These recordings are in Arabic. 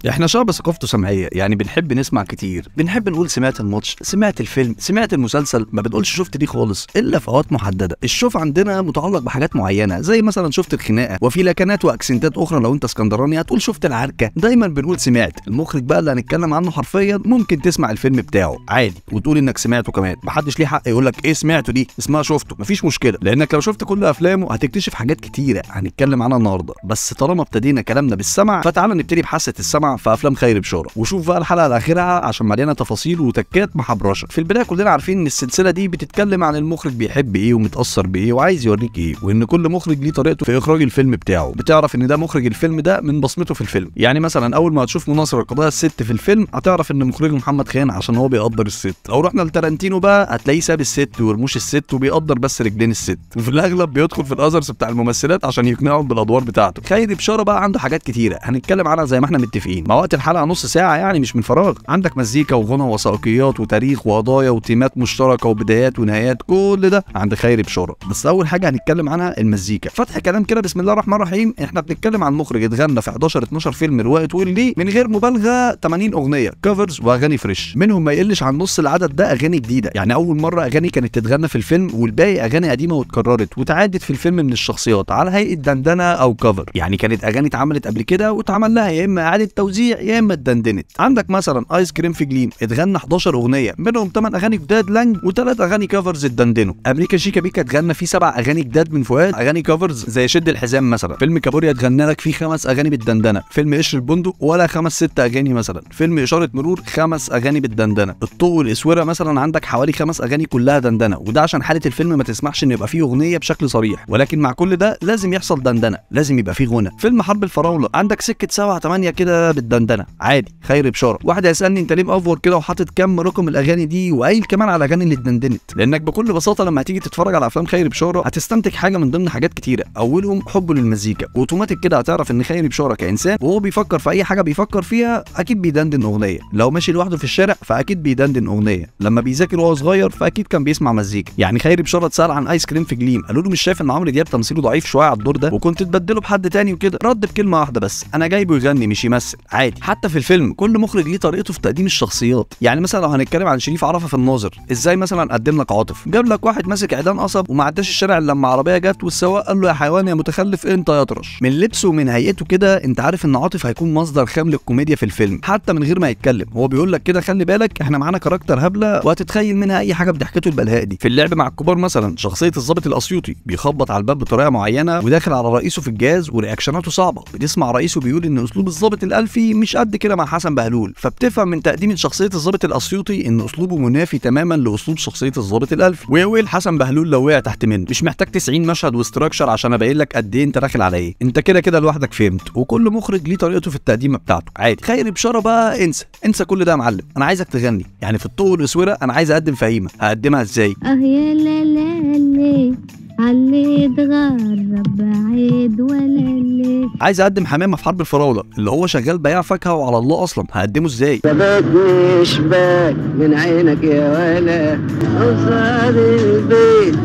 احنا شعب ثقافته سمعيه، يعني بنحب نسمع كتير، بنحب نقول سمعت الماتش، سمعت الفيلم، سمعت المسلسل، ما بنقولش شفت دي خالص الا في اوقات محدده. الشوف عندنا متعلق بحاجات معينه، زي مثلا شفت الخناقه، وفي لكنات واكسنتات اخرى لو انت اسكندراني هتقول شفت العركه. دايما بنقول سمعت. المخرج بقى اللي هنتكلم عنه حرفيا ممكن تسمع الفيلم بتاعه عادي وتقول انك سمعته كمان، محدش ليه حق يقول لك ايه سمعته دي، اسمها شفته، مفيش مشكله، لانك لو شفت كل افلامه هتكتشف حاجات كتيره هنتكلم عنها النهارده. بس طالما ابتدينا كلامنا بالسمع فتعالى نبتدي بحاسه السمع في افلام خيري بشاره، وشوف بقى الحلقه الاخيره عشان مليانه تفاصيل وتكات محبرشه. في البدايه كلنا عارفين ان السلسله دي بتتكلم عن المخرج بيحب ايه ومتاثر بايه وعايز يوريك ايه، وان كل مخرج ليه طريقته في اخراج الفيلم بتاعه. بتعرف ان ده مخرج الفيلم ده من بصمته في الفيلم. يعني مثلا اول ما هتشوف مناصر القضايا الست في الفيلم هتعرف ان مخرجه محمد خان عشان هو بيقدر الست. لو رحنا لتارانتينو بقى هتلاقيه ساب الست ورموش الست وبيقدر بس رجلين الست، وفي الاغلب بيدخل في الاذرز بتاع الممثلات عشان يقنعهم بالادوار بتاعته. خيري بشاره بقى عنده حاجات كتيره هنتكلم عنها زي ما احنا متفقين. مع وقت الحلقه نص ساعه يعني مش من فراغ، عندك مزيكا وغنى ووثائقيات وتاريخ وقضايا وتيمات مشتركه وبدايات ونهايات، كل ده عند خيري بشاره. بس اول حاجه هنتكلم عنها المزيكا. فتح كلام كده بسم الله الرحمن الرحيم، احنا بنتكلم عن مخرج اتغنى في 11 12 فيلم روايه طويل ليه من غير مبالغه 80 اغنيه كفرز واغاني فريش، منهم ما يقلش عن نص العدد ده اغاني جديده. يعني اول مره اغاني كانت تتغنى في الفيلم، والباقي اغاني قديمه واتكررت وتعادت في الفيلم من الشخصيات على هيئه دندنه او كفر. يعني كانت اغاني اتعملت قبل كده واتعمل لها يا اما اعاده توزيع يا اما اتدندنت. عندك مثلا ايس كريم في جليم اتغنى 11 اغنيه، منهم 8 اغاني جداد لانج و3 اغاني كفرز اتدندنوا. امريكا شيكا بيكا اتغنى فيه 7 اغاني جداد من فؤاد، اغاني كفرز زي شد الحزام مثلا. فيلم كابوريا اتغنى لك فيه 5 اغاني بالدندنه. فيلم قشر البندق ولا 5 6 اغاني مثلا. فيلم اشاره مرور 5 اغاني بالدندنه. الطوق والاسوره مثلا عندك حوالي 5 اغاني كلها دندنه، وده عشان حاله الفيلم ما تسمحش ان يبقى فيه اغنيه بشكل صريح، ولكن مع كل ده لازم يحصل دندنه، لازم يبقى فيه غنى. فيلم حرب الفراوله عندك سكه 7 8 كده بالدندنه عادي. خيري بشاره. واحد هيسالني انت ليه مأفور كده وحاطط كام رقم الاغاني دي وقايل كمان على الاغاني اللي اتدندنت؟ لانك بكل بساطه لما هتيجي تتفرج على افلام خيري بشاره هتستنتج حاجه من ضمن حاجات كتيره، اولهم حبه للمزيكا. اوتوماتيك كده هتعرف ان خيري بشاره كانسان وهو بيفكر في اي حاجه بيفكر فيها اكيد بيدندن اغنيه، لو ماشي لوحده في الشارع فاكيد بيدندن اغنيه، لما بيذاكر وهو صغير فاكيد كان بيسمع مزيكا. يعني خيري بشاره اتسال عن ايس كريم في جليم، قالوا له مش شايف ان عمرو دياب تمثيله ضعيف شويه على الدور ده وكنت تبدله بحد تاني وكده؟ رد بكلمه واحده بس، انا جايبه يغني مش يمثل عادي. حتى في الفيلم كل مخرج ليه طريقته في تقديم الشخصيات. يعني مثلا لو هنتكلم عن شريف عرفة في الناظر، ازاي مثلا قدم لك عاطف؟ جاب لك واحد ماسك عيدان قصب وما عداش الشارع الا لما عربيه جت والسواق قال له يا حيوان يا متخلف انت يا اطرش. من لبسه ومن هيئته كده انت عارف ان عاطف هيكون مصدر خام للكوميديا في الفيلم حتى من غير ما يتكلم. هو بيقول لك كده خلي بالك احنا معانا كاركتر هبله وهتتخيل منها اي حاجه بضحكته البلهاء دي. في اللعب مع الكبار مثلا شخصيه الضابط الاسيوطي بيخبط على الباب بطريقه معينه وداخل على رئيسه في الجهاز ورياكشناته صعبه، بتسمع رئيسه بيقول ان اسلوب الضابط الالفي مش قد كده مع حسن بهلول، فبتفهم من تقديم شخصيه الضابط الاسيوطي ان اسلوبه منافي تماما لاسلوب شخصيه الضابط الالفي. ويا ويل حسن بهلول لو وقع تحت منه. مش محتاج 90 مشهد واستراكشر عشان ابين لك قد ايه انت داخل على ايه، انت كده كده لوحدك فهمت. وكل مخرج ليه طريقته في التقديمه بتاعته عادي. خيري بشاره بقى انسى كل ده يا معلم، انا عايزك تغني. يعني في الطوق والاسوره انا عايز اقدم فهيمه، هقدمها ازاي؟ يا لالي علي اتغرب بعيد ولا ليه. عايز اقدم حمامه في حرب الفراوله اللي هو شغال بياع فاكهه وعلى الله اصلا، هقدمه ازاي؟ سبتني شباك من عينك يا ولا قصاد البيت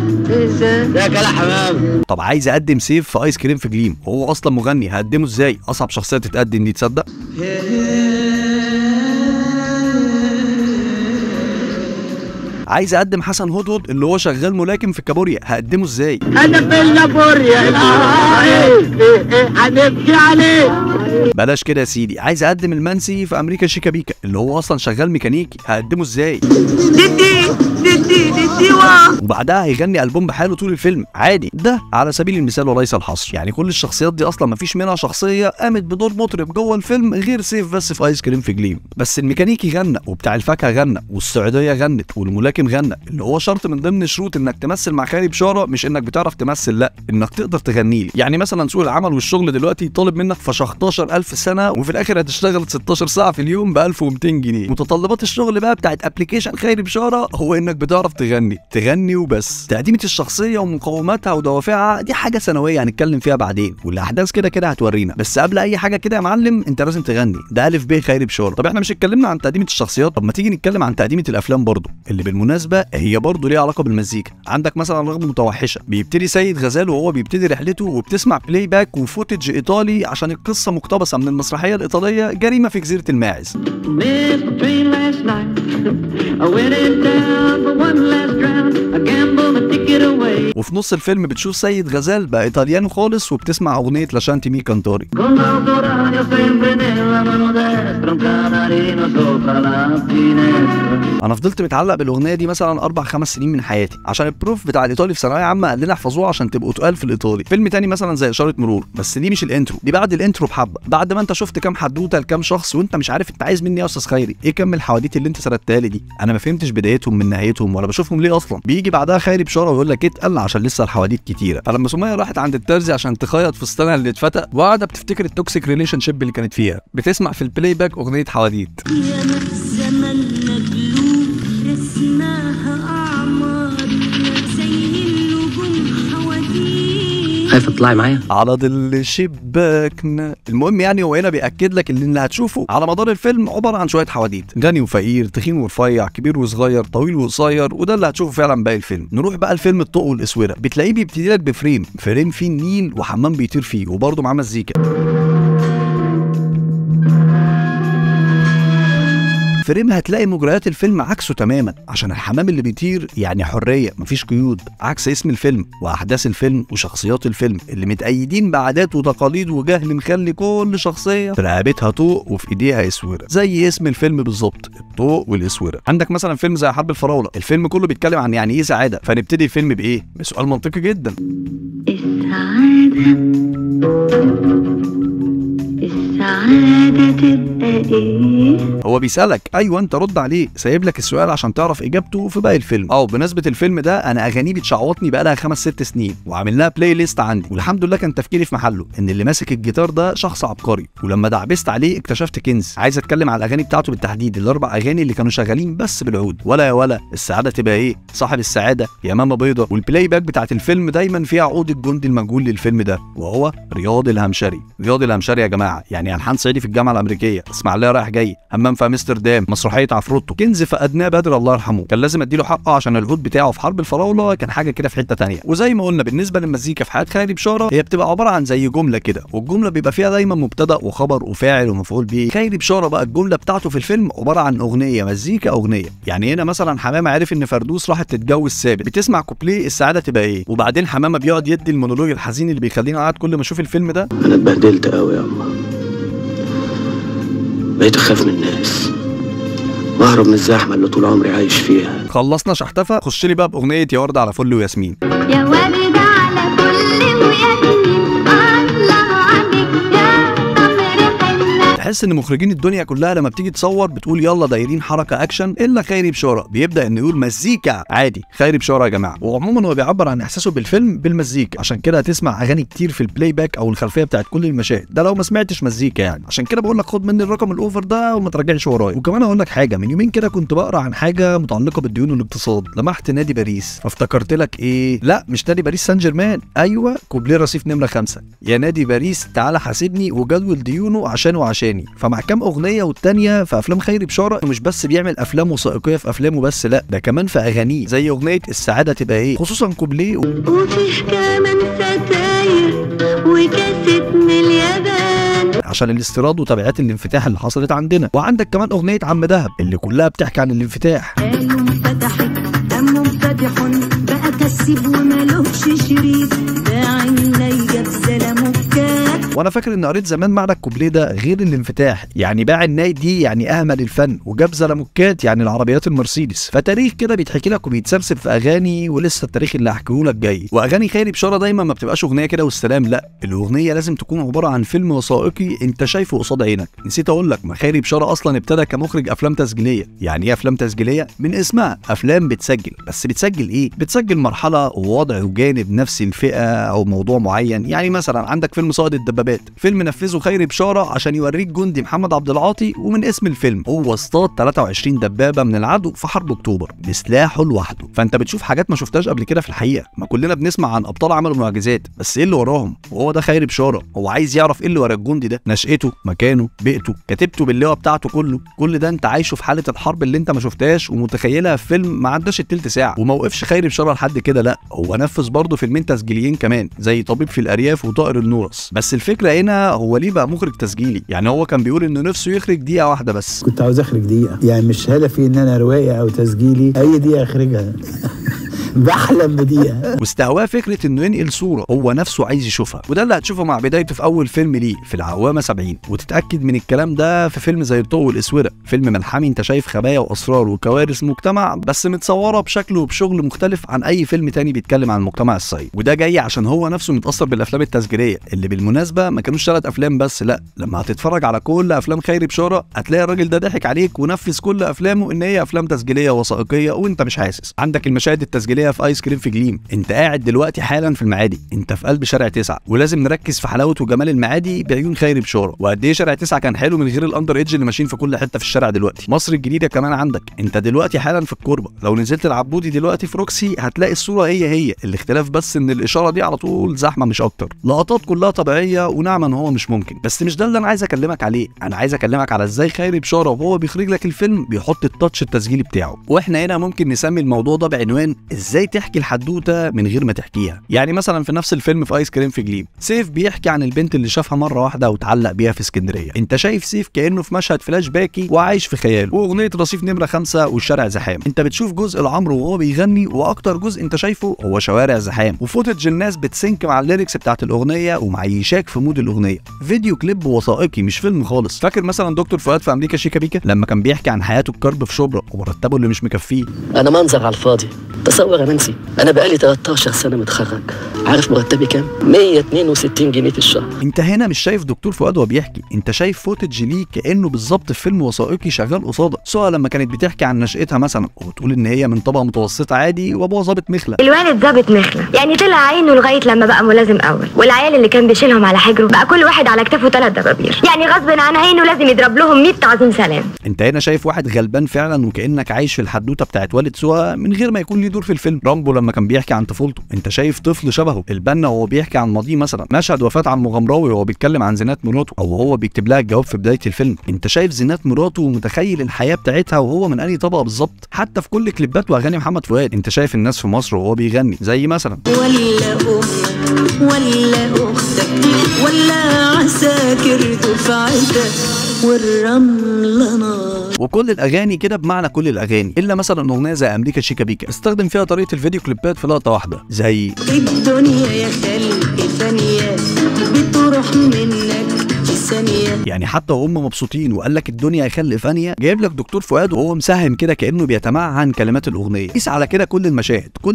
ده كلا حمام. طب عايز اقدم سيف في ايس كريم في جليم وهو اصلا مغني، هقدمه ازاي؟ اصعب شخصيه تتقدم دي تصدق؟ عايز اقدم حسن هدهد اللي هو شغال ملاكم في كابوريا، هقدمه ازاي؟ انا في الكابوريا هنبكي عليه. بلاش كده يا سيدي. عايز اقدم المنسي في امريكا شيكا بيكا اللي هو اصلا شغال ميكانيكي، هقدمه ازاي؟ دي وبعدها هيغني البوم بحاله طول الفيلم عادي. ده على سبيل المثال وليس الحصر. يعني كل الشخصيات دي اصلا مفيش منها شخصيه قامت بدور مطرب جوه الفيلم غير سيف بس في ايس كريم في جليم. بس الميكانيكي غنى وبتاع الفاكهه غنى والسعوديه غنت والملاكم غنى، اللي هو شرط من ضمن شروط انك تمثل مع خيري بشاره مش انك بتعرف تمثل، لا انك تقدر تغني لي. يعني مثلا سوق العمل والشغل دلوقتي طالب منك فشخ 18000 سنه وفي الاخر هتشتغل 16 ساعه في اليوم ب 1200 جنيه. متطلبات الشغل بقى بتاعت ابلكيشن خيري بشاره هو انك انك بتعرف تغني وبس. تقديمة الشخصية ومقوماتها ودوافعها دي حاجة ثانوية هنتكلم فيها بعدين، والاحداث كده كده هتورينا، بس قبل اي حاجة كده يا معلم انت لازم تغني، ده الف ب خيري بشارة. طب احنا مش اتكلمنا عن تقديمة الشخصيات، طب ما تيجي نتكلم عن تقديمة الافلام برضو، اللي بالمناسبة هي برضو ليها علاقة بالمزيكا. عندك مثلا رغم متوحشة، بيبتدي سيد غزال وهو بيبتدي رحلته وبتسمع بلاي باك وفوتج ايطالي عشان القصة مقتبسة من المسرحية الايطالية جريمة في جزيرة الماعز. وفي نص الفيلم بتشوف سيد غزال بقى ايطاليانو خالص وبتسمع اغنيه لاشانتي مي كانتوري. انا فضلت متعلق بالاغنيه دي مثلا 4-5 سنين من حياتي، عشان البروف بتاع الايطالي في ثانويه عامه قال لنا احفظوها عشان تبقوا تقال في الايطالي. فيلم تاني مثلا زي اشاره مرور، بس دي مش الانترو، دي بعد الانترو بحبه، بعد ما انت شفت كام حدوته لكام شخص وانت مش عارف انت عايز مني ايه يا استاذ خيري، ايه كم الحواديت اللي انت سردتها لي دي، انا ما فهمتش بدايتهم من نهايتهم ولا بشوفهم ليه اصلا. بيجي بعدها خيري بشاره ويقول لك اتقل عشان لسه الحواديت كتيره. فلما سميه راحت عند الترزي عشان تخيط فستانها اللي اتفتق، وقاعده بتفتكر التوكسيك ريليشن شيب اللي كانت فيها، بتسمع في البلاي باك اغنيه حواديت. خايفة تطلعي معايا؟ على ظل شباكنا. المهم يعني هو هنا بيأكد لك ان اللي هتشوفه على مدار الفيلم عبارة عن شوية حواديت، غني وفقير، تخين ورفيع، كبير وصغير، طويل وقصير، وده اللي هتشوفه فعلا باقي الفيلم. نروح بقى الفيلم الطوق والاسوره، بتلاقيه بيبتدي لك بفريم فيه النيل وحمام بيطير فيه وبرضه معاه مزيكا. فريم هتلاقي مجريات الفيلم عكسه تماما، عشان الحمام اللي بيطير يعني حريه مفيش قيود، عكس اسم الفيلم واحداث الفيلم وشخصيات الفيلم اللي متأيدين بعادات وتقاليد وجهل مخلي كل شخصيه في رقبتها طوق وفي ايديها اسوره، زي اسم الفيلم بالظبط، الطوق والاسوره. عندك مثلا فيلم زي حرب الفراوله، الفيلم كله بيتكلم عن يعني ايه سعاده، فنبتدي الفيلم بايه؟ بسؤال منطقي جدا، السعادة تبقى ايه؟ هو بيسألك، ايوه انت رد عليه، سايب لك السؤال عشان تعرف اجابته في باقي الفيلم. بمناسبة الفيلم ده انا اغانيه بتشعوطني بقالها 5-6 سنين وعامل لها بلاي ليست عندي، والحمد لله كان تفكيري في محله، ان اللي ماسك الجيتار ده شخص عبقري، ولما دعبست عليه اكتشفت كنز. عايز اتكلم على الاغاني بتاعته بالتحديد، الاربع اغاني اللي كانوا شغالين بس بالعود، ولا يا ولا، السعادة تبقى ايه، صاحب السعادة، يا ماما بيضة، والبلاي باك بتاعت الفيلم دايما فيها عود الجندي المجهول للفيلم ده وهو رياض الهمشري. رياض الهمشري يا جماعة يعني الحان صعيدي في الجامعة الامريكية، اسماعيلية رايح جاي، همام في امستردام، مسرحيه عفروتو، كنز فقدناه بدر الله يرحمه، كان لازم اديله حقه عشان العود بتاعه في حرب الفراوله كان حاجه كده في حته ثانيه. وزي ما قلنا بالنسبه للمزيكا في حياه خيري بشاره، هي بتبقى عباره عن زي جمله كده، والجمله بيبقى فيها دايما مبتدا وخبر وفاعل ومفعول به. خيري بشاره بقى الجمله بتاعته في الفيلم عباره عن اغنيه مزيكا اغنيه، يعني هنا مثلا حمامه عرف ان فردوس راحت تتجوز ثابت، بتسمع كوبليه السعاده تبقى ايه، وبعدين حمامه بيقعد يدي المونولوج الحزين اللي بيخليني قاعد كل ما اشوف الفيلم ده انا اتبهدلت قوي يا اما، بقيت اخاف من الناس واهرب من الزحمه اللي طول عمري عايش فيها. خلصنا شحتفه، خش لي بقى باغنيه يا ورده على فل وياسمين. يا وردة على فل وياسمين، الله عليك يا قمر حنة. تحس ان مخرجين الدنيا كلها لما بتيجي تصور بتقول يلا دايرين حركه اكشن، الا خيري بشاره بيبدا انه يقول مزيكا عادي. خيري بشاره يا جماعه، وعموما هو بيعبر عن احساسه بالفيلم بالمزيكا، عشان كده هتسمع اغاني كتير في البلاي باك او الخلفيه بتاعت كل المشاهد، ده لو ما سمعتش مزيكا يعني. عشان كده بقول لك خد مني الرقم الاوفر ده وما تراجعش ورايا. وكمان اقول لك حاجه، من يومين كده كنت بقرا عن حاجه متعلقه بالديون والاقتصاد، لمحت نادي باريس فافتكرت لك ايه، لا مش نادي باريس سان جيرمان، ايوه كوبليه رصيف نمره 5، يا نادي باريس تعالى حاسبني وجدول ديونه عشانه وعشاني. فمع كام اغنيه والتانيه في افلام خيري بشاره، مش بس بيعمل افلام وثائقيه في افلامه بس، لا ده كمان في اغانيه زي اغنيه السعاده تبقى ايه، خصوصا كوبليه وفيه كمان ستاير وكاسة من اليابان عشان الاستيراد وتبعات الانفتاح اللي حصلت عندنا. وعندك كمان اغنيه عم دهب اللي كلها بتحكي عن الانفتاح. قالوا انفتحت دم منفتح بقى كسب ومالوش شريك، باع النايجة بسلامه بكات. وانا فاكر ان قريت زمان معنى الكوبليه ده غير الانفتاح، يعني باع الناي دي يعني اهمل الفن، وجاب زلموكات يعني العربيات المرسيدس. فتاريخ كده بيتحكي لك وبيتسرسب في اغاني، ولسه التاريخ اللي هحكيه لك جاي. واغاني خيري بشاره دايما ما بتبقاش اغنيه كده والسلام، لا الاغنيه لازم تكون عباره عن فيلم وثائقي انت شايفه قصاد عينك. نسيت اقول لك، ما خيري بشاره اصلا ابتدى كمخرج افلام تسجيليه. يعني ايه افلام تسجيليه؟ من اسمها افلام بتسجل، بس بتسجل ايه؟ بتسجل مرحله ووضع وجانب نفس الفئه او موضوع معين. يعني مثلا عندك فيلم صائد الدبابات. فيلم نفذه خيري بشاره عشان يوريك جندي محمد عبد العاطي، ومن اسم الفيلم هو اصطاد 23 دبابه من العدو في حرب اكتوبر بسلاحه لوحده. فانت بتشوف حاجات ما شفتهاش قبل كده في الحقيقه. ما كلنا بنسمع عن ابطال عملوا معجزات، بس ايه اللي وراهم؟ وهو ده خيري بشاره. هو عايز يعرف ايه اللي ورا الجندي ده، نشأته، مكانه، بيئته، كتيبته باللواء بتاعته، كل ده انت عايشه في حاله الحرب اللي انت ما شفتهاش ومتخيلها في فيلم ما عداش التلت ساعه. وما وقفش خيري بشاره لحد كده، لا هو نفذ برضه فيلمين تسجيليين كمان زي طبيب في الارياف وطائر النورس. بس الفكره هنا هو ليه بقى مخرج تسجيلي؟ يعني هو كان بيقول انه نفسه يخرج دقيقه واحده بس. كنت عاوز اخرج دقيقه، يعني مش هدفي ان انا روايه او تسجيلي اي دقيقه اخرجها بحلم بدقيقه. واستهواه فكره انه ينقل صوره هو نفسه عايز يشوفها، وده اللي هتشوفه مع بدايته في اول فيلم ليه في العوامه 70، وتتاكد من الكلام ده في فيلم زي الضوء والاسوره، فيلم ملحمي انت شايف خبايا واسرار وكوارث مجتمع بس متصوره بشكل وبشغل مختلف عن اي فيلم تاني بيتكلم عن المجتمع الصعيدي. وده جاي عشان هو نفسه متاثر بالافلام التسجيليه اللي بالمناسبه ما كانوش 3 افلام بس، لا لما هتتفرج على كل افلام خيري بشاره هتلاقي الراجل ده ضحك عليك ونفذ كل افلامه ان هي افلام تسجيليه وثائقيه وانت مش حاسس. عندك المشاهد التسجيليه في ايس كريم في جليم، انت قاعد دلوقتي حالا في المعادي، انت في قلب شارع 9، ولازم نركز في حلاوه وجمال المعادي بعيون خيري بشاره، وقد ايه شارع 9 كان حلو من غير الاندر ايدج اللي ماشيين في كل حته في الشارع دلوقتي. مصر الجديده كمان عندك، انت دلوقتي حالا في الكوربه، لو نزلت العبودي دلوقتي في روكسي هتلاقي الصوره هي الاختلاف بس ان الاشاره دي على طول زحمه مش اكتر. لقطات كلها طبيعيه ونعم ان هو مش ممكن، بس مش ده اللي انا عايز اكلمك عليه. انا عايز اكلمك على ازاي خيري بشاره وهو بيخرج لك الفيلم بيحط التاتش التسجيلي بتاعه. واحنا هنا ممكن نسمي الموضوع ده بعنوان ازاي تحكي الحدوته من غير ما تحكيها. يعني مثلا في نفس الفيلم في ايس كريم في جليم، سيف بيحكي عن البنت اللي شافها مره واحده وتعلق بيها في اسكندريه. انت شايف سيف كانه في مشهد فلاش باكي وعايش في خياله، واغنيه رصيف نمره 5 والشارع زحام. انت بتشوف جزء لعمرو وهو بيغني، واكتر جزء انت شايفه هو شوارع زحام، وفوتج الناس بتسنك مع الليركس بتاعت الاغنيه ومعيشاك في مود الاغنيه. فيديو كليب وثائقي مش فيلم خالص. فاكر مثلا دكتور فؤاد في امريكا شيكا بيكا لما كان بيحكي عن حياته الكرب في شبرا ومرتبه اللي مش مكفيه؟ انا منظر على الفاضي. تصور يا منسي، انا بقالي 13 سنه متخرج، عارف مرتبي كام؟ 162 جنيه في الشهر. انت هنا مش شايف دكتور فؤاد وهو بيحكي، انت شايف فوتج ليه كانه بالظبط في فيلم وثائقي شغال قصادك. سواء لما كانت بتحكي عن نشأتها مثلا وتقول ان هي من طبقه متوسطه عادي وابوها ظابط مخله. الوالد ظابط مخله، يعني طلع عينه لغايه لما بقى ملازم اول، والعيال اللي كان بيشيلهم على حجره بقى كل واحد على كتافه 3 دبابير، يعني غصب عن عينه لازم يضرب لهم 100 تعظيم سلام. انت هنا شايف واحد غلبان فعلا، وكانك عايش في الحدوته بتاعت والد سوها من غير ما يكون ليه دور في الفيلم. رامبو لما كان بيحكي عن طفولته، انت شايف طفل شبهه. البنا وهو بيحكي عن ماضيه مثلا، مشهد وفاه عم مغامراوي وهو بيتكلم عن زينات مراته او هو بيكتب لها الجواب في بدايه الفيلم، انت شايف زينات مراته ومتخيل الحياه بتاعتها وهو من انهي طبقه بالظبط. حتى في كل كليبات واغاني محمد فؤاد انت شايف الناس في مصر وهو بيغني، زي مثلا ولا امك ولا اختك ولا عساكر دفعتك والرمله نار. وكل الاغاني كده بمعنى كل الاغاني، الا مثلا اغنيه زي امريكا شيكا بيكا استخدم فيها طريقه الفيديو كليبات في لقطه واحده، زي الدنيا يا خلق ثانيه بتروح منك في ثانيه. يعني حتى وهم مبسوطين وقال لك الدنيا يخلي فانيه، جايب لك دكتور فؤاد وهو مساهم كده كانه بيتمعن كلمات الاغنيه. قيس على كده كل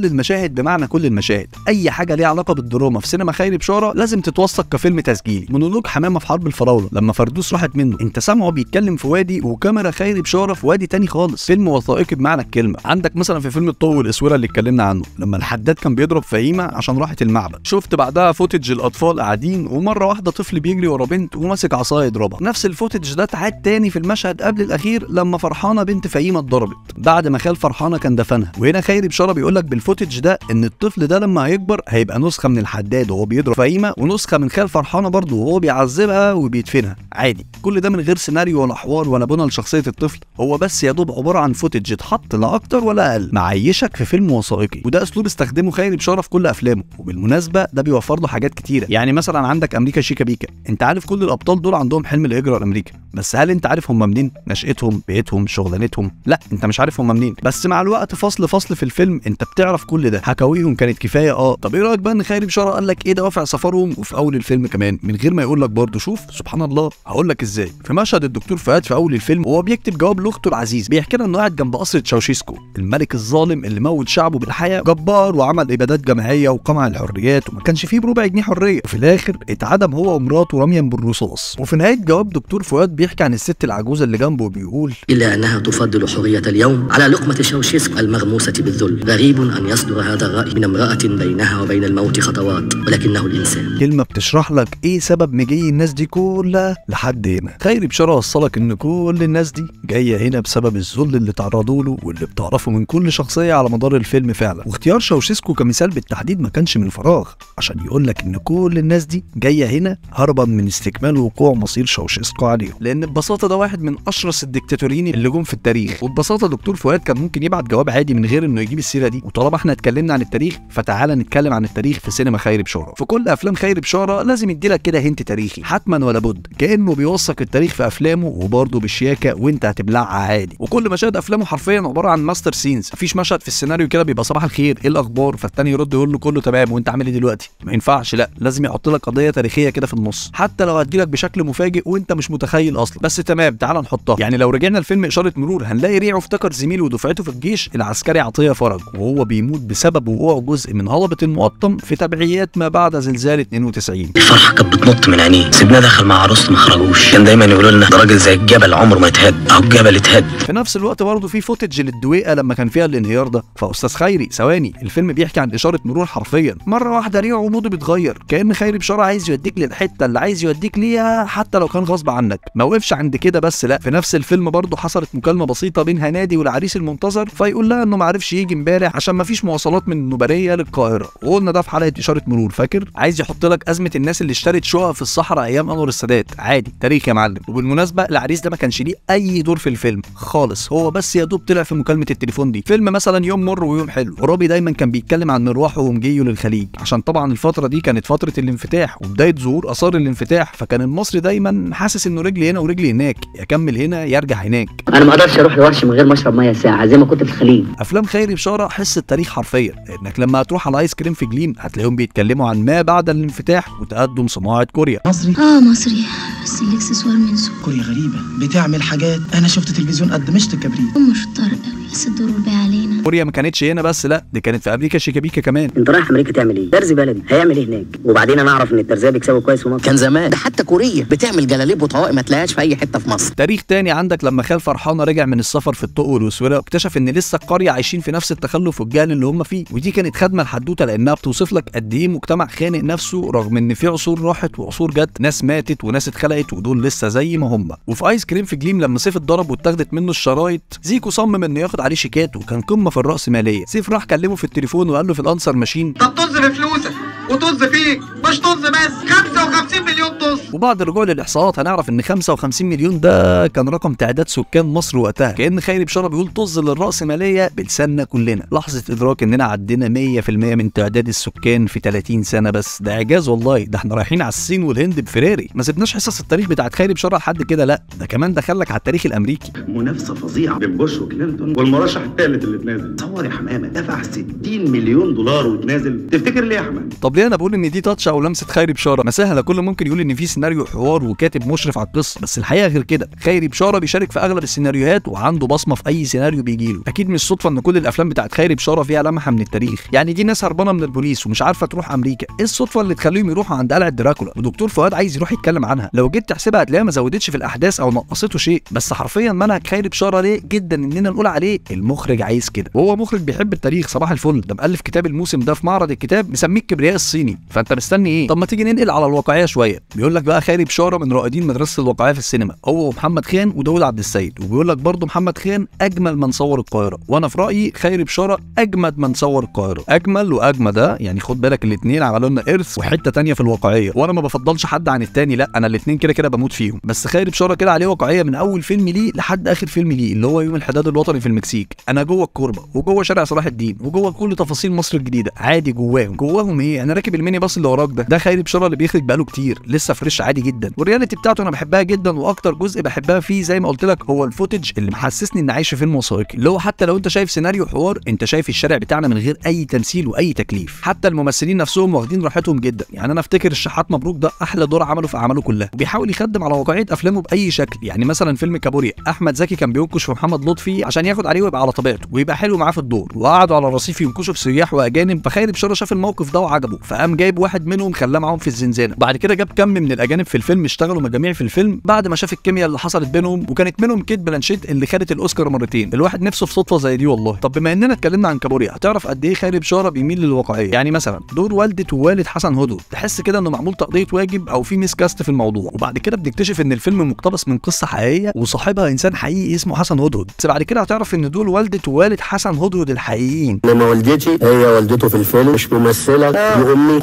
المشاهد بمعنى كل المشاهد. اي حاجه ليها علاقه بالدراما في سينما خيري بشاره لازم تتوثق كفيلم تسجيلي. مونولوج حمامه في حرب الفراوله لما فردوس راحت منه، انت سامعه بيتكلم في وادي وكاميرا خيري بشاره في وادي تاني خالص. فيلم وثائقي بمعنى الكلمه. عندك مثلا في فيلم الضوء والاسوره اللي اتكلمنا عنه، لما الحداد كان بيضرب فهيمه عشان راحت المعبد، شفت بعدها فوتج الاطفال قاعدين ومره واحده طفل بيجري ورا بنت وماسك عصايه يضربها. نفس الفوتج ده اتعاد تاني في المشهد قبل الاخير لما فرحانه بنت فهيمه اتضربت بعد ما خال فرحانه كان دفنها. وهنا خيري بشاره بيقول لك بالفوتج ده ان الطفل ده لما هيكبر هيبقى نسخه من الحداد وهو بيضرب فهيمه، ونسخه من خال فرحانه برضه وهو بيعذبها وبيدفنها عادي. كل ده من غير سيناريو ولا حوار ولا بنى لشخصيه الطفل، هو بس يا دوب عباره عن فوتج اتحط لا اكتر ولا اقل، معيشك في فيلم وثائقي. وده اسلوب استخدمه خيري بشاره في كل افلامه، وبالمناسبه ده بيوفر له حاجات كتيره. يعني مثلا عندك امريكا شيكا بيكا، انت عارف كل الابطال دول عندهم حلم الهجره لامريكا، بس هل انت عارف هم منين؟ نشأتهم، بيئتهم، شغلانتهم؟ لا انت مش عارف هم منين، بس مع الوقت فصل في الفيلم انت بتعرف كل ده. حكاويهم كانت كفايه. طب ايه رايك بقى ان خيري بشاره قال لك ايه دوافع سفرهم وفي اول الفيلم كمان من غير ما يقول لك برضه؟ شوف سبحان الله، هقول لك ازاي. في مشهد الدكتور فؤاد في اول الفيلم وهو بيكتب جواب لاخته العزيز، بيحكي لنا انه قاعد جنب قصر تشاوشيسكو، الملك الظالم اللي موت شعبه بالحياه، جبار وعمل ابادات جماعيه وقمع الحريات وما كانش فيه بربع جنيه حريه، وفي الاخر اتعدم هو ومراته رميا بالرصاص. وخلاص. وفي نهايه جواب دكتور فؤاد بيحكي عن الست العجوزه اللي جنبه وبيقول: إلا أنها تفضل حرية اليوم على لقمة شاوشيسكو المغموسة بالذل. غريب أن يصدر هذا الرأي من امرأة بينها وبين الموت خطوات، ولكنه الإنسان. كلمه بتشرح لك ايه سبب مجيء الناس دي كلها لحد هنا. خيري بشاره وصلك ان كل الناس دي جايه هنا بسبب الذل اللي تعرضوا له واللي بتعرفه من كل شخصيه على مدار الفيلم فعلا. واختيار شاوشيسكو كمثال بالتحديد ما كانش من فراغ، عشان يقول لك ان كل الناس دي جايه هنا هربا من استكمال وقوع مصير شاوشيسكو عليهم، لان ببساطه ده واحد من اشرس الدكتاتوريين اللي جم في التاريخ. وببساطه دكتور فؤاد كان ممكن يبعت جواب عادي من غير انه يجيب السيره دي. وطالما احنا اتكلمنا عن التاريخ فتعالى نتكلم عن التاريخ في سينما خيري بشاره. في كل افلام خيري بشاره لازم يديلك كده هنت تاريخي حتما ولا بد، كانه بيوثق التاريخ في افلامه وبرضه بالشياكه وانت هتبلعها عادي. وكل مشاهد افلامه حرفيا عباره عن ماستر سينز. مفيش مشهد في السيناريو كده بيبقى صباح الخير ايه الاخبار فالتاني يرد يقول له كله تمام وانت عامل ايه دلوقتي. ما ينفعش، لا لازم يحط لك قضيه تاريخيه كده في النص، حتى لو هتجيلك بشكل مفاجئ وانت مش متخيل اصلا. بس تمام تعال نحطها. يعني لو رجعنا الفيلم اشاره مرور هنلاقي ريعو افتكر زميله ودفعته في الجيش العسكري عطيه فرج وهو بيموت بسبب وقوع جزء من هضبه المقطم في تبعيات ما بعد زلزال 92. الفرحه كانت بتنط من عينيه. سيبناه دخل مع عروسته ما خرجوش. كان دايما يقولوا لنا ده راجل زي الجبل عمره ما يتهد، اهو الجبل اتهد. في نفس الوقت برضه في فوتج للدويقه لما كان فيها الانهيار ده. فاستاذ خيري ثواني، الفيلم بيحكي عن اشاره مرور حرفيا. مره واحده ريعو موده بيتغير، كان خيري بشاره عايز يوديك للحته اللي عايز يوديك ليها حتى لو كان غصب عنك. ما وقفش عند كده بس، لا في نفس الفيلم برضه حصلت مكالمه بسيطه بين هنادي والعريس المنتظر، فيقول لها انه ما عرفش يجي امبارح عشان ما فيش مواصلات من النوباريه للقاهره. وقلنا ده في حلقه اشاره مرور فاكر. عايز يحط لك ازمه الناس اللي اشترت شقق في الصحراء ايام انور السادات. عادي تاريخ يا معلم. وبالمناسبه العريس ده ما كانش ليه اي دور في الفيلم خالص، هو بس يا دوب طلع في مكالمه التليفون دي. فيلم مثلا يوم مر ويوم حلو، ورابي دايما كان بيتكلم عن مروحه ومجيه للخليج، عشان طبعا الفتره دي كانت فتره الانفتاح وبدايه ظهور اثار الانفتاح، فكان المصري دايما حاسس انه رجلي هنا ورجلي هناك، يكمل هنا يرجع هناك. أنا ما أقدرش أروح لوحش من غير ما أشرب مية ساعة زي ما كنت في الخليج. افلام خيري بشاره حس التاريخ حرفيا، لانك لما هتروح على ايس كريم في جليم هتلاقيهم بيتكلموا عن ما بعد الانفتاح وتقدم صناعه كوريا. مصري؟ مصري بس الاكسسوار من سوق. كوريا غريبة بتعمل حاجات. أنا شفت تلفزيون قد مشط الكبريت. هم شطار قوي بس الدور الباقي علينا. كوريا ما كانتش هنا بس، لا دي كانت في امريكا شيكابيكا كمان. انت رايح امريكا تعمل ايه؟ ترزي بلدي هيعمل ايه هناك؟ وبعدين انا اعرف ان الترزيه بيكسبوا كويس في مصر. كان زمان ده حتى كوريا بتعمل جلاليب وطواقم ما تلاقيهاش في اي حته في مصر. تاريخ تاني عندك لما خال فرحانه رجع من السفر في الطوق والوسوره واكتشف ان لسه القريه عايشين في نفس التخلف والجهل اللي هم فيه. ودي كانت خدمه الحدوته لانها بتوصف لك قد ايه مجتمع خانق نفسه رغم ان في عصور راحت وعصور جت، ناس ماتت وناس اتخلقت ودول لسه زي ما هم. وفي ايس كريم في جليم لما سيف اتضرب واتاخدت منه الشرايط، زيكو صمم انه ياخد عليه شيكات وكان قمه في الراسماليه. سيف راح كلمه في التليفون وقال له في الانسر ماشين طب طز في فلوسك وطز فيك، مش طز بس 55 مليون طز. وبعد الرجوع للاحصاءات هنعرف ان 55 مليون ده كان رقم تعداد سكان مصر وقتها. كأن خيري بشاره بيقول طز للراسماليه بلساننا كلنا. لحظه ادراك اننا عدينا 100% من تعداد السكان في 30 سنه بس، ده اعجاز والله. ده احنا رايحين على الصين والهند بفراري. ما سيبناش حصص التاريخ بتاعت خيري بشاره لحد كده، لا ده كمان دخلك على التاريخ الامريكي. منافسه فظيعه بين بوش وكلينتون والمرشح الثالث اللي اتنازل. تصور يا حمامه دفع 60 مليون دولار وتنازل، تفتكر ليه يا حمامه؟ طب ليه انا بقول ان دي تاتش او لمسه خيري بشاره؟ ما سهله، كل ممكن يقول ان في سيناريو حوار وكاتب مشرف على القصه، بس الحقيقه غير كده. خيري بشاره بيشارك في اغلب السيناريوهات وعنده بصمه في اي سيناريو بيجيله. اكيد مش صدفه ان كل الافلام بتاعت خيري بشاره فيها لمحه من التاريخ. يعني دي ناس هربانه من البوليس ومش عارفه تروح امريكا، ايه الصدفه اللي تخليهم يروحوا عند قلعه دراكولا ودكتور فؤاد عايز يروح يتكلم عنها؟ لو جيت تحسبها هتلاقيها ما زودتش في الاحداث او نقصته شيء، بس حرفيا منهج خيري بشاره ليه جدا اننا نقول عليه المخرج عايز كده. وهو مخرج بيحب التاريخ صباح الفل، ده مؤلف كتاب الموسم ده في معرض الكتاب مسميه الكبرياء الصيني، فانت مستني ايه؟ طب ما تيجي ننقل على الواقعيه شويه. بيقول لك بقى خيري بشاره من رائدين مدرسه الواقعيه في السينما، هو ومحمد خان وداود عبد السيد. وبيقول لك برضه محمد خان اجمل من صور القاهره، وانا في رايي خيري بشاره اجمد من صور القاهره. اجمل واجمد ده يعني خد بالك الاثنين عملوا لنا ارث وحته ثانيه في الواقعيه، وانا ما بفضلش حد عن الثاني، لا انا الاثنين كده كده بموت فيهم. بس خيري بشاره كده عليه واقعيه من اول فيلم ليه لحد اخر فيلم ليه اللي هو يوم الحداد الوطني في المكسيك. انا جوه الكوربه وجوه شارع صلاح الدين وجوه كل تفاصيل مصر الجديده، عادي جواهم ايه؟ انا راكب الميني باص اللي وراك ده خيري بشاره اللي بيخرج بقاله كتير، لسه فريش عادي جدا. والرياليتي بتاعته انا بحبها جدا، واكتر جزء بحبها فيه زي ما قلت لك هو الفوتج اللي محسسني ان عايش في فيلم وثائقي، اللي هو حتى لو انت شايف سيناريو حوار انت شايف الشارع بتاعنا من غير اي تمثيل واي تكليف. حتى الممثلين نفسهم واخدين راحتهم جدا. يعني انا افتكر الشحات مبروك ده احلى دور عمله في اعماله كلها، وبيحاول يخدم على واقعيه افلامه باي شكل. يعني مثلا فيلم كابوريا احمد زكي كان بينكش في محمد لطفي عشان ياخد عليه عليه ويبقى على طبيعته ويبقى حلو معاه في الدور. وقعدوا على الرصيف ينكشوا في سياح واجانب، فخيري بشاره شاف الموقف ده وعجبه، فقام جايب واحد منهم خلاه معاهم في الزنزانه. بعد كده جاب كم من الاجانب في الفيلم اشتغلوا مجاميع في الفيلم بعد ما شاف الكيمياء اللي حصلت بينهم، وكانت منهم كيت بلانشيت اللي خدت الاوسكار مرتين. الواحد نفسه في صدفه زي دي والله. طب بما اننا اتكلمنا عن كابوريا، هتعرف قد ايه خيري بشاره بيميل للواقعيه. يعني مثلا دور والده ووالد حسن هدهد تحس كده انه معمول تقضيه واجب او في ميسكاست في الموضوع، وبعد كده بنكتشف ان الفيلم مقتبس من قصه حقيقيه وصاحبها انسان حقيقي اسمه حسن هدهد. بس بعد كده هتعرف ان دول والده ووالد حسن هدهد الحقيقيين. لما والدتي هي والدته في الفيلم، مش ممثله، وامي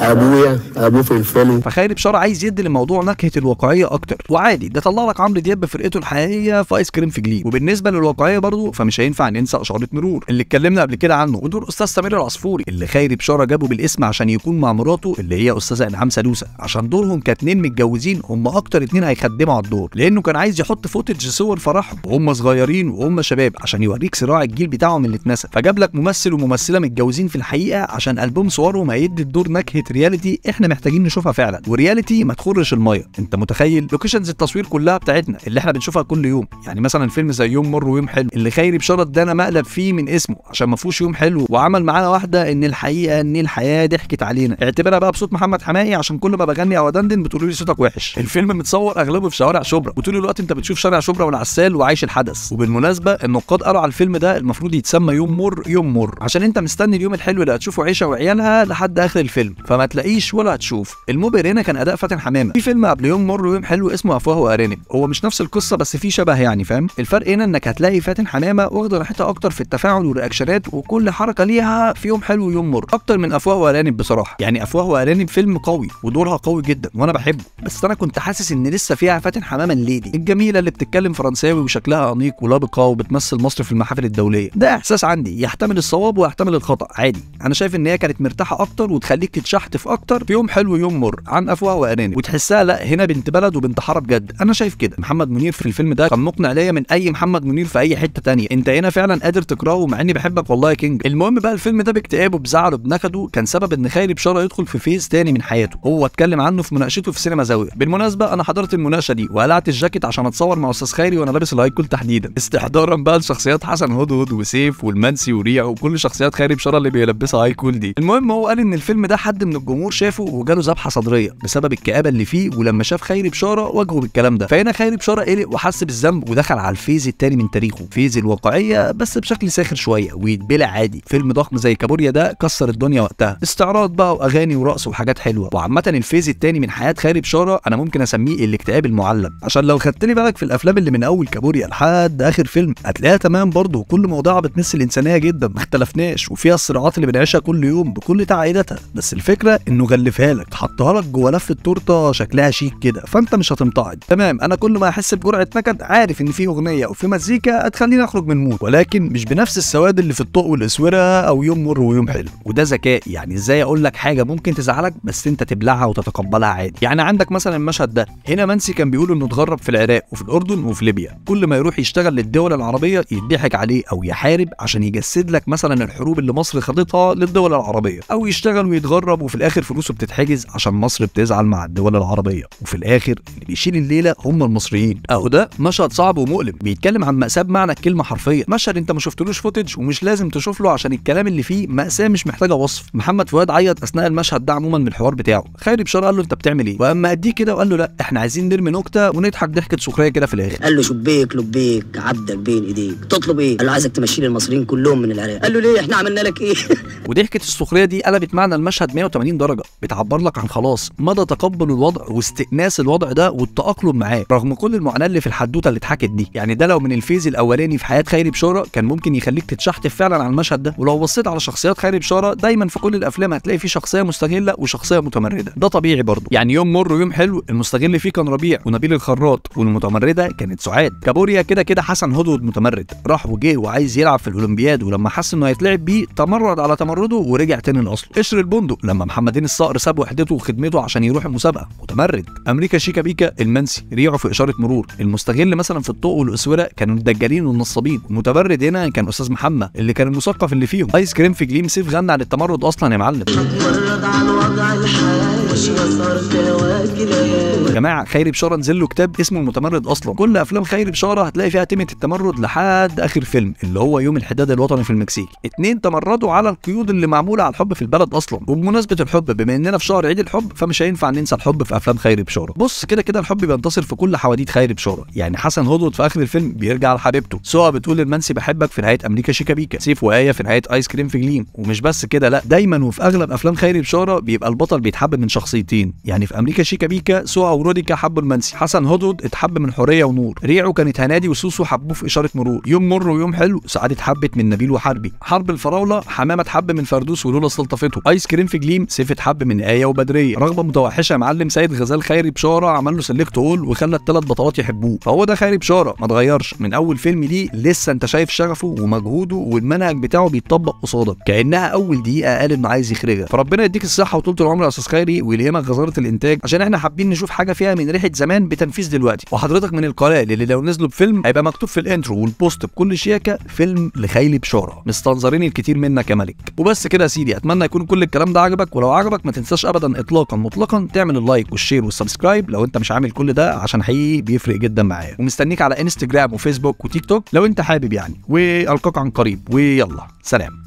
ابوه في الفيلم. فخيري بشاره عايز يدي للموضوع نكهه الواقعيه اكتر، وعادي ده طلع لك عمرو دياب بفرقته الحقيقيه في ايس كريم في جليد. وبالنسبه للواقعيه برضه فمش هينفع ننسى اشاره مرور اللي اتكلمنا قبل كده عنه، ودور استاذ سمير العصفوري اللي خيري بشاره جابه بالاسم عشان يكون مع مراته اللي هي استاذه انعام سالوسه، عشان دورهم كاتنين متجوزين هم اكتر اتنين هيخدموا على الدور، لانه كان عايز يحط فوتج صور فرحهم وهم صغيرين وهم شباب عشان يوريك صراع الجيل بتاعهم اللي اتنسى. فجاب لك ممثل وممثله متجوزين في الحقيقه عشان البوم صورهم هيدي الدور نكهه رياليتي احنا محتاجين نشوفها فعلا، ورياليتي ما تخرش الميه. انت متخيل لوكيشنز التصوير كلها بتاعتنا اللي احنا بنشوفها كل يوم؟ يعني مثلا فيلم زي يوم مر ويوم حلو اللي خيري بشاره ادانا مقلب فيه من اسمه عشان ما فيهوش يوم حلو، وعمل معانا واحده ان الحقيقه ان الحياه ضحكت علينا، اعتبرها بقى بصوت محمد حماقي عشان كل ما بغني او ادندن بتقولوا لي صوتك وحش. الفيلم متصور اغلبه في شوارع شبرا، وطول الوقت انت بتشوف شارع شبرا والعسال وعايش الحدث. وبالمناسبه النقاد قالوا على الفيلم ده المفروض يتسمى يوم مر يوم مر، عشان انت مستني اليوم الحلو اللي هتشوفه عيشه وعيالها لحد اخر الفيلم فما تلاقيش ولا هتشوف. المبهر هنا كان اداء فاتن حمامه. في فيلم قبل يوم مر ويوم حلو اسمه افواه وارانب، هو مش نفس القصه بس في شبه يعني، فاهم الفرق هنا؟ انك هتلاقي فاتن حمامه واخده راحتها اكتر في التفاعل والرياكشنات وكل حركه ليها في يوم حلو ويوم مر اكتر من افواه وارانب بصراحه. يعني افواه وارانب فيلم قوي ودورها قوي جدا وانا بحبه، بس انا كنت حاسس ان لسه فيها فاتن حمامه الليدي الجميله اللي بتتكلم فرنساوي وشكلها انيق ولابقه وبتمثل مصر في المحافل الدوليه. ده احساس عندي يحتمل الصواب ويحتمل الخطا عادي. انا شايف ان هي كانت مرتاحه اكتر وتخليك تتشحتف اكتر في يوم حلو ويوم مر عن افواه وارانب، وتحسها لا هنا بنت بلد وبنت حاره بجد. انا شايف كده. محمد منير في الفيلم ده كان مقنع ليا من اي محمد منير في اي حته تانية. انت هنا فعلا قادر تكرهه مع اني بحبك والله يا كينج. المهم بقى الفيلم ده باكتئابه بزعله بنكده كان سبب ان خيري بشاره يدخل في فيز تاني من حياته، هو اتكلم عنه في مناقشته في سينما زاويه. بالمناسبه انا حضرت المناقشه دي وقلعت الجاكيت عشان اتصور مع استاذ خيري وانا لابس الهايكول تحديدا، استحضارا بقى لشخصيات حسن هدهد وسيف والمنسي وريع وكل شخصيات خيري بشاره اللي بيلبسها هايكول دي. المهم هو قال ان الفيلم ده حد من الجمهور شافه وجاله ذبحه صدريه بسبب الكآبه اللي فيه، ولما شاف خيري بشاره واجهه بالكلام ده. فهنا خيري بشاره قلق وحس بالذنب ودخل على الفيز التاني من تاريخه، فيز الواقعيه بس بشكل ساخر شويه ويتبلع عادي. فيلم ضخم زي كابوريا ده كسر الدنيا وقتها، استعراض بقى واغاني ورقص وحاجات حلوه. وعامه الفيز التاني من حياه خيري بشاره انا ممكن اسميه الاكتئاب المعلم، عشان لو خدت لي بالك في الافلام اللي من اول كابوريا لحد اخر فيلم هتلاقيها تمام برضه كل موضوعها بتمثل الانسانيه جدا ما اختلفناش، وفيها الصراعات اللي بنعيشها كل يوم بكل تعقيداتها، بس الفكره انه غلفها لك حطها لك جوه لفه تورته شكلها شيك كده فانت مش هتمتعض. تمام انا كل ما احس بجرعه نكد عارف ان في اغنيه او في مزيكا هتخليني اخرج من مود، ولكن مش بنفس السواد اللي في الطوق والاسوره او يوم مر ويوم حلو. وده ذكاء، يعني ازاي اقول لك حاجه ممكن تزعلك بس انت تبلعها وتتقبلها عادي. يعني عندك مثلا المشهد ده هنا منسي كان بيقول انه اتغرب في العراق وفي الاردن وفي ليبيا، كل ما يروح يشتغل للدول العربيه يضحك عليه او يحارب عشان يجسد لك مثلا الحروب اللي مصر خاضتها للدول العربيه، او يشتغل ويتغرب وفي الاخر فلوسه بتتحجز عشان مصر بتزعل مع الدول العربيه، وفي الاخر اللي بيشيل الليله هم المصريين. اهو ده مشهد صعب ومؤلم بيتكلم عن مأساة بمعنى الكلمه حرفيا، مشهد انت ما شفتلوش فوتج ومش لازم تشوف له عشان الكلام اللي فيه مأساة مش محتاجه وصف. محمد فؤاد عيط اثناء المشهد ده عموما من الحوار بتاعه. خيري بشاره قال له انت بتعمل ايه؟ واما اديه كده وقال له لا احنا عايزين نرمي نكته ونضحك ضحكه سخريه كده في الاخر. قال له شبيك لبيك عبدك بين ايديك تطلب ايه؟ قال له عايزك تمشي لي المصريين كلهم من العراق. قال له ليه احنا عملنا لك ايه؟ وضحكه السخريه دي قلبت معنى المشهد 180 درجه، بتعبر لك عن خلاص مدى تقبل الوضع واستئناس الوضع ده والتأقلم معاه رغم كل المعاناه اللي في الحدوته اللي اتحكت دي. يعني ده لو من الفيز الاولاني في حياه خيري بشاره كان ممكن يخليك تتشحتف فعلا على المشهد ده. ولو بصيت على شخصيات خيري بشاره دايما في كل الافلام هتلاقي في شخصيه مستغله وشخصيه متمرده، ده طبيعي برضه. يعني يوم مر ويوم حلو المستغل فيه كان ربيع ونبيل الخراط والمتمرده كانت سعاد. كابوريا كده كده حسن هدهد متمرد، راح وجه وعايز يلعب في الاولمبياد ولما حس انه هيتلعب بيه تمرد على تمرده ورجع تاني لاصله. قشر البندق لما محمدين الصقر ساب وحدته وخدمته عشان يروح المسابقه متمرد. امريكا شيكا بيكا المنسي ريعه في اشاره مرور. المستغل مثلا في الطوق والاسوره كانوا الدجالين والنصابين، المتمرد هنا كان استاذ محمد اللي كان المثقف اللي فيهم. ايس كريم في جليم سيف غنى عن التمرد اصلا يا معلم. يا جماعه خيري بشاره نزل له كتاب اسمه المتمرد اصلا. كل افلام خيري بشاره هتلاقي فيها تيمه التمرد لحد اخر فيلم اللي هو يوم الحداد الوطني في المكسيك. 2 تمردوا على القيود اللي معموله على الحب في البلد اصلا. وبمناسبه الحب، بما اننا في شهر عيد الحب فمش هينفع ننسى الحب في افلام خيري بشاره. بص كده كده الحب بينتصر في كل حواديت خيري بشاره. يعني حسن هدهد في اخر الفيلم بيرجع لحبيبته، سوى بتقول للمنسي بحبك في نهايه امريكا شيكابيكا، سيف وآية في نهايه ايس كريم في جليم. ومش بس كده، لا، دايما وفي اغلب افلام خيري بشاره بيبقى البطل بيتحب من شخصيتين. يعني في امريكا شيكابيكا سوى وروديكا حبوا المنسي، حسن هدهد اتحب من حوريه ونور، ريعو كانت هنادي وسوسو حبوه في اشاره مرور، يوم مر ويوم حلو سعاد اتحبت من نبيل وحربي، حرب الفراوله حمامه اتحب من فردوس ولولا استلطفته، ايس كريم في جليم سيف اتحب من آية وبدريه، رغبه متوحشه معلم سيد غزال خيري بشاره عمل له سلكت اول وخلى ال3 بطلات يحبوه. فهو ده خيري بشاره، ما اتغيرش من اول فيلم ليه، لسه انت شايف شغفه ومجهوده والمنهج بتاعه بيتطبق قصادك كانها اول دقيقه قال انه عايز يخرجها. فربنا يديك الصحه وطولة العمر يا استاذ خيري ويلهمك غزاره الانتاج، عشان احنا حابين نشوف حاجه فيها من ريحه زمان بتنفيذ دلوقتي. وحضرتك من القلائل اللي لو نزلوا بفيلم هيبقى مكتوب في الانترو والبوست بكل شياكه فيلم لخيري بشاره. مستنظرين الكتير منك يا ملك. وبس كده يا سيدي، اتمنى يكون كل الكلام ده عجبك، ولو عجبك ما تنساش ابدا اطلاقا مطلقا تعمل اللايك والشير والسبسكرايب لو انت مش عامل كل ده، عشان حقيقي بيفرق جدا معايا. ومستنيك على انستجرام وفيسبوك وتيك توك لو انت حابب يعني. والقاك عن قريب، ويلا سلام.